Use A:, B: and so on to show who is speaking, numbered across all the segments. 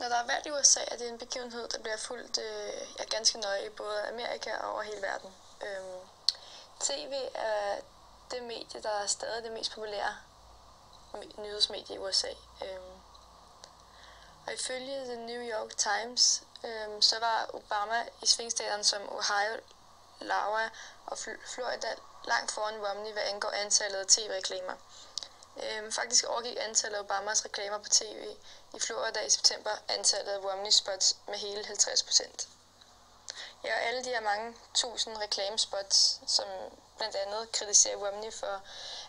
A: Når der er valg i USA, er det en begivenhed, der bliver fulgt ganske nøje i både Amerika og over hele verden. TV er det medie, der er stadig det mest populære nyhedsmedie i USA. Og ifølge The New York Times, så var Obama i svingstaterne som Ohio, Iowa og Florida langt foran Romney, hvad angår antallet af tv-reklamer. Faktisk overgik antallet af Obamas reklamer på tv i Florida i september antallet af Romneys spots med hele 50%. Ja, og alle de her mange tusind reklamespots, som blandt andet kritiserer Romney for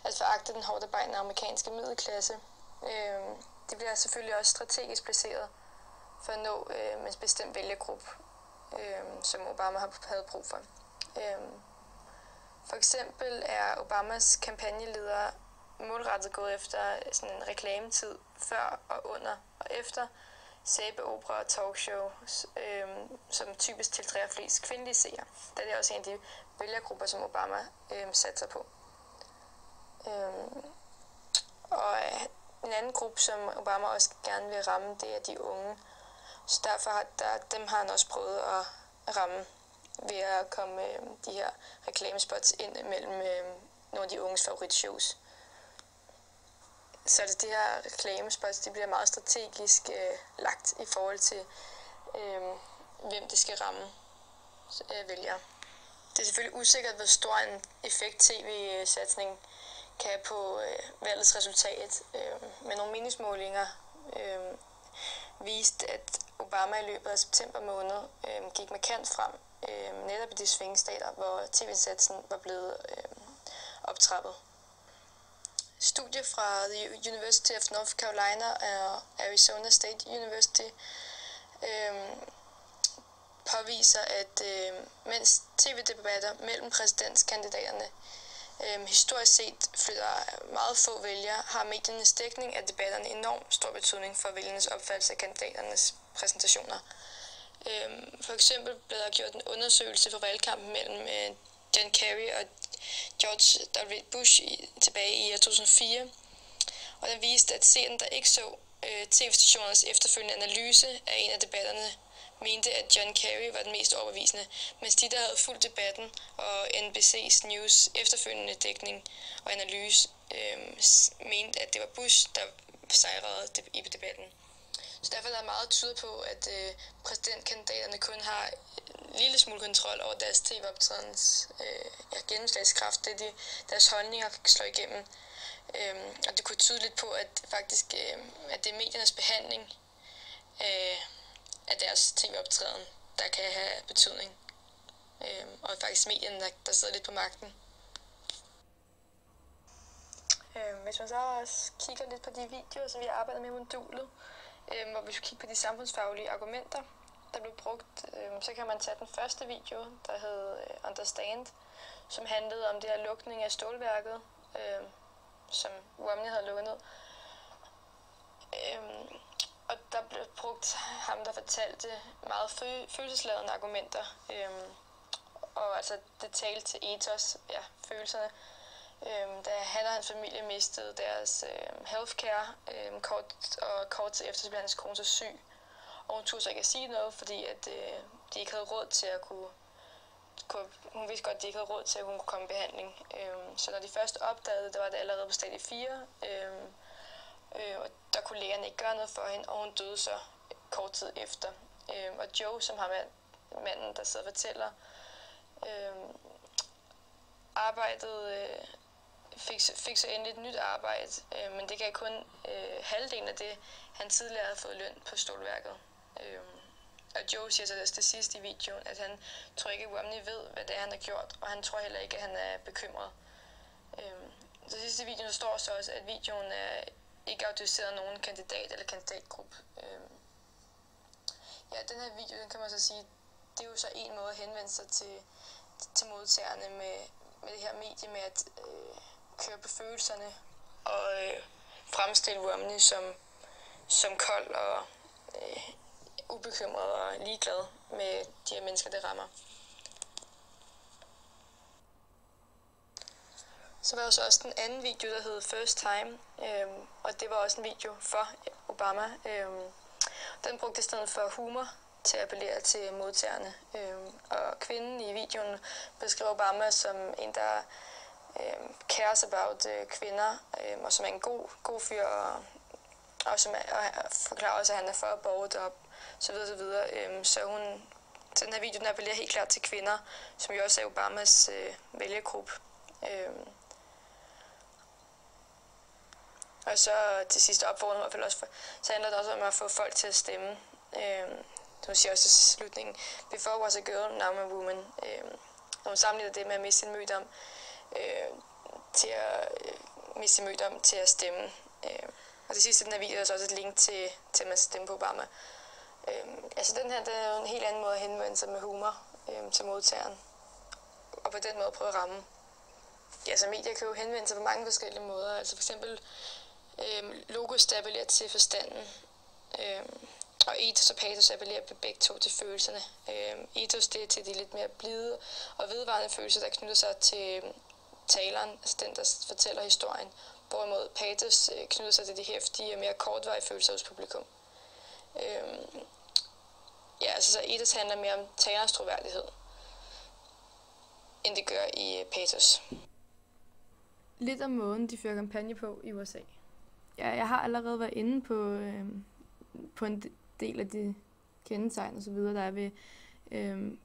A: at foragte den hårdt arbejdende amerikanske middelklasse, det bliver selvfølgelig også strategisk placeret for at nå en bestemt vælgergruppe, som Obama havde brug for. For eksempel er Obamas kampagneleder målrettet gået efter sådan en reklametid før og under og efter sæbeopera og talkshows, som typisk tiltrækker flest kvindelige seere, da det er også en af de vælgergrupper, som Obama satser på. Og en anden gruppe, som Obama også gerne vil ramme, det er de unge. Så derfor har han også prøvet at ramme ved at komme de her reklamespots ind mellem nogle af de unges favoritshows. Så de her reklamespots, de bliver meget strategisk lagt i forhold til, hvem det skal ramme vælgere. Det er selvfølgelig usikkert, hvor stor en effekt tv-satsning kan have på valgets resultat, men nogle meningsmålinger viste, at Obama i løbet af september måned gik markant frem, netop i de svingstater, hvor tv-satsen var blevet optrappet. Studier fra The University of North Carolina og Arizona State University påviser, at mens tv-debatter mellem præsidentskandidaterne historisk set flytter meget få vælgere, har mediernes dækning af debatterne enormt stor betydning for vælgernes opfattelse af kandidaternes præsentationer. For eksempel blev der gjort en undersøgelse for valgkampen mellem John Kerry og George W. Bush tilbage i 2004, og den viste, at seerne, der ikke så tv-stationernes efterfølgende analyse af en af debatterne, mente, at John Kerry var den mest overbevisende, mens de, der havde fulgt debatten og NBC's News efterfølgende dækning og analyse, mente, at det var Bush, der sejrede i debatten. Så derfor er der meget tyder på, at præsidentkandidaterne kun har en lille smule kontrol over deres tv-optrædens gennemslagskraft, det deres holdninger slår igennem. Og det kunne tyde lidt på, at faktisk at det er mediernes behandling af deres tv-optræden, der kan have betydning. Og faktisk medierne, der sidder lidt på magten. Hvis man så også kigger lidt på de videoer, som vi arbejder med i modulet, hvor vi skal kigge på de samfundsfaglige argumenter, der blev brugt, så kan man tage den første video, der hed Understand, som handlede om det her lukning af stålværket, som Romney havde lukket ned. Og der blev brugt ham, der fortalte meget følelsesladende argumenter, og altså det talte til ethos, følelserne, da han og hans familie mistede deres healthcare, kort tid efter så blev hans kone så syg. Og hun turde så ikke at sige noget, fordi at de ikke havde råd til at hun vidste godt, at de ikke havde råd til, at hun kunne komme i behandling. Så når de først opdagede, der var det allerede på stadie 4, og der kunne lægerne ikke gøre noget for hende, og hun døde så kort tid efter. Og Joe, som har manden, der sidder og fortæller, fik så endelig et nyt arbejde, men det gav kun halvdelen af det, han tidligere havde fået løn på stålværket. Og Joe siger så til sidst i videoen, at han tror ikke, at Romney ved, hvad det er, han har gjort, og han tror heller ikke, at han er bekymret. Til sidst i videoen står så også, at videoen er ikke autoriseret nogen kandidat eller kandidatgruppe. Den her video, den kan man så sige, det er jo så en måde at henvende sig til modtagerne med det her medie med at køre på følelserne og fremstille Romney som kold og ubekymret og ligeglad med de her mennesker, det rammer. Så var der også den anden video, der hed First Time, og det var også en video for Obama. Den brugte i stedet for humor til at appellere til modtagerne. Og kvinden i videoen beskriver Obama som en, der cares about kvinder, og som er en god fyr, og som forklarer også, at han er for abort og så videre, så videre. Så den her video, den appellerer helt klart til kvinder, som jo også er Obamas vælgergruppe. Og så til sidste opfordring, så handler det også om at få folk til at stemme. Hun siger også i slutningen, before was a girl, now I'm a woman. Hun sammenligner det med at miste sin mødom til at stemme. Og til sidst i den her video er der også et link til at man stemme på Obama. Altså den her, det er jo en helt anden måde at henvende sig med humor til modtageren. Og på den måde prøve at ramme. Ja, så medier kan jo henvende sig på mange forskellige måder. Altså for eksempel logos, der appellerer til forstanden. Og ethos og pathos appellerer begge to til følelserne. Ethos, det er til de lidt mere blide og vedvarende følelser, der knytter sig til taleren, altså den, der fortæller historien. Hvorimod pathos knytter sig til de heftige og mere kortvarige følelser hos publikum. Ja, altså så ethos handler mere om talerens troværdighed, end det gør i pathos.
B: Lidt om måden, de fører kampagne på i USA. Ja, jeg har allerede været inde på en del af de kendetegn og så videre, der er ved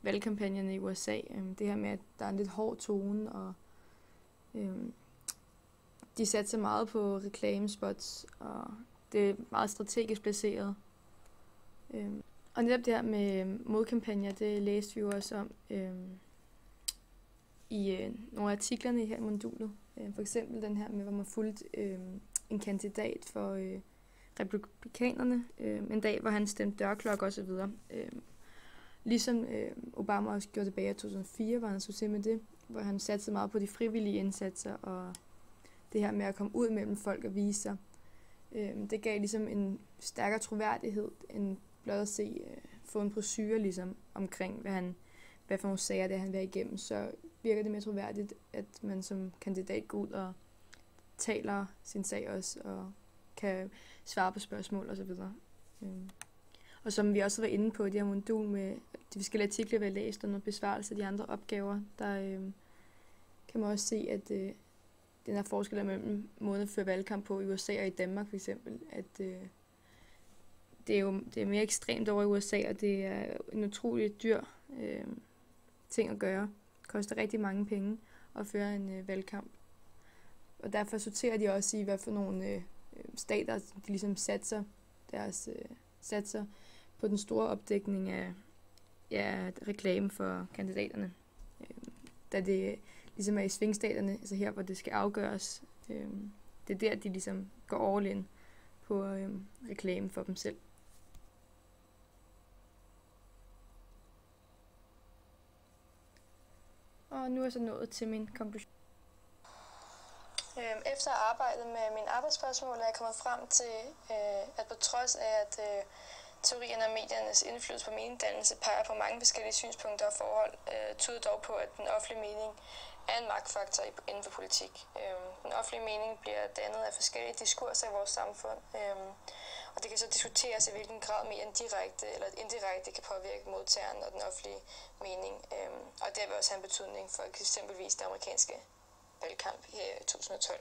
B: valgkampagnerne i USA. Det her med, at der er en lidt hård tone, og de satser meget på reklamespots, og det er meget strategisk placeret. Og netop det her med modkampagner, det læste vi jo også om i nogle af artiklerne her i modulet. For eksempel den her med, hvor man fulgte en kandidat for republikanerne en dag, hvor han stemte dørklokke og så videre. Ligesom Obama også gjorde tilbage i 2004, var han succes med det, hvor han satsede meget på de frivillige indsatser og det her med at komme ud mellem folk og vise sig. Det gav ligesom en stærkere troværdighed end blot at få en brochure ligesom omkring, hvad for nogle sager det er, han vil igennem. Så virker det mere troværdigt, at man som kandidat går ud og taler sin sag også, og kan svare på spørgsmål og så videre. Og som vi også var inde på i det her modul med de forskellige artikler, vi har læst, og noget besvarelse af de andre opgaver, der kan man også se, at den her forskel mellem måden at føre valgkamp på i USA og i Danmark for eksempel, at det er mere ekstremt over i USA, og det er en utrolig dyr ting at gøre. Det koster rigtig mange penge at føre en valgkamp. Og derfor sorterer de også i, hvad for nogle stater, de ligesom satser på den store opdækning af reklame for kandidaterne. Da det ligesom er i svingstaterne, altså her, hvor det skal afgøres, det er der, de ligesom går all in på reklame for dem selv. Og nu er jeg så nået til min konklusion.
A: Efter at have arbejdet med mine arbejdsspørgsmål er jeg kommet frem til, at på trods af, at teorierne om mediernes indflydelse på meningdannelse peger på mange forskellige synspunkter og forhold, tyder dog på, at den offentlige mening er en magtfaktor inden for politik. Den offentlige mening bliver dannet af forskellige diskurser i vores samfund, og det kan så diskuteres, i hvilken grad mere direkte eller indirekte kan påvirke modtageren og den offentlige mening, og det vil også have en betydning for eksempelvis det amerikanske valgkamp her i 2012.